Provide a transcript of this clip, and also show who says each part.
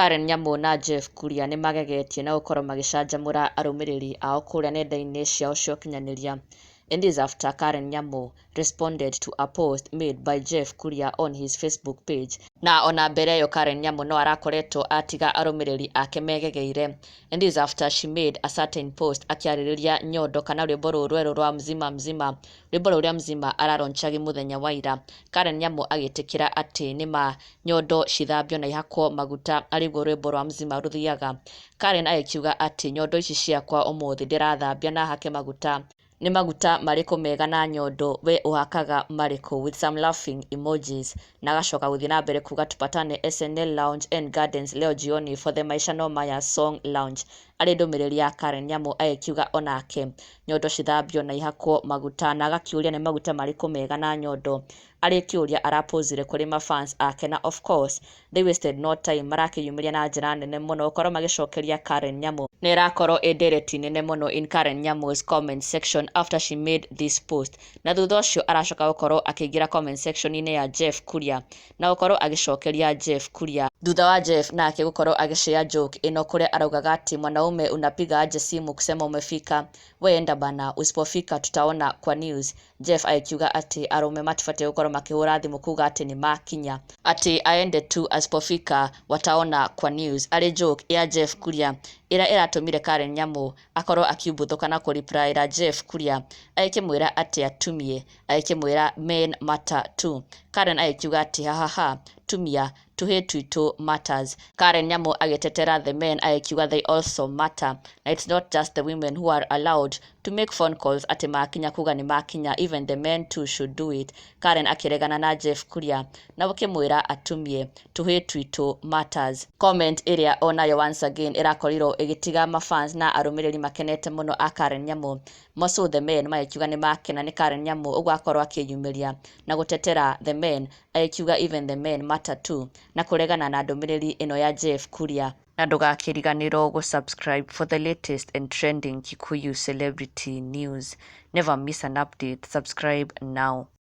Speaker 1: Karen Nyamu na Jeff Kuria nĩ magegetie na gũkorwo magĩcanjamũra arũmĩrĩri ao kũrĩa nenda-inĩ ciao cia ũkinyanĩria. And this after Karen Nyamu responded to a post made by Jeff Kuria on his Facebook page. Na ona mbere ĩyo Karen Nyamu no arakoretwo atiga arũmĩrĩri ake megegeire. And this after she made a certain post akĩarĩrĩria nyondo kana rwĩmbo rũrũ rwa mzima mzima, rwĩmbo rũrĩa mzima araronchagi mũthenya wa ira. Karen Nyamu agĩtĩkĩra atĩ nĩma nyondo cithambio na ihakwo maguta arĩguo rwĩmbo rwa mzima rũthiaga. Karen agĩkiuga atĩ nyondo ici ciakwa ũmũthĩ ndĩrathambia na hake maguta. Nĩ maguta marĩkũ mega na nyondo we uhakaga marĩkũ, with some laughing emojis. Na agacoka gũthiĩ na mbere kuga tupatane SNL Lounge and Gardens leo jioni for the Maisha no Maya song lounge. Arĩ ndũmĩrĩri ya Karen Nyamu agĩkiuga onake nyondo cithambio na ihakwo maguta, na agakiũria nĩ maguta marĩkũ mega na nyondo. Arĩ kĩũria arapozire kũrĩ mafans ake, na of course they wasted no time, marakĩyumĩria na njĩra nene mũno gũkorwo magĩcokeria Karen Nyamu. Nĩ ĩrakorwo ndereti nene mũno in Karen Nyamu's comment section after she made this post. Na thutha ũcio aracoka gũkorwo akĩingĩra comment section-inĩ ya Jeff Kuria na gũkorwo agĩcokeria Jeff Kuria thutha wa Jeff nake gũkorwo agĩshare joke ĩno kũrĩa araugaga atĩ mwanaume unapiga aje simu kusema umefika, weenda bana, usipofika tutaona kwa news. Jeff akiuga atĩ arũme matibatiĩ gũkorwo makĩhũra thimũ kuga atĩ nĩ makinya, atĩ aende tu, asipofika wataona kwa news. Arĩ joke ya Jeff Kuria ĩrĩa ĩratũmire Karen Nyamu akorwo akiumbũthũka na kũreply ra Jeff Kuria agĩkĩmwĩra atĩ atumie, agĩkĩmwĩra men matter too. Karen agĩkiuga atĩ hahaha tumia tuhĩ twitũ matters. Karen Nyamu agĩtetera the men agĩkiuga they also matter, na it's not just the women who are allowed to make phone calls atĩ makinya kuga nĩ makinya, even the men too should do it. Karen akĩregana na Jeff Kuria na gũkĩmwĩra atumie tuhĩ twitũ matters. Comment ĩrĩa onayo once again ĩrakorirwo ĩgĩtiga mafans na arũmĩrĩri makenete mũno a Karen Nyamu. Most the men magĩkiuga nĩ makena nĩ Karen Nyamu ũguo akorwo akĩyumĩria na gũtetera the men, agĩkiuga even the men matter too, na kũregana na ndũmĩrĩri ĩno ya Jeff Kuria. Na ndũgakĩriganĩrwo gũ-subscribe for the latest and trending Kikuyu celebrity news. Never miss an update. Subscribe now.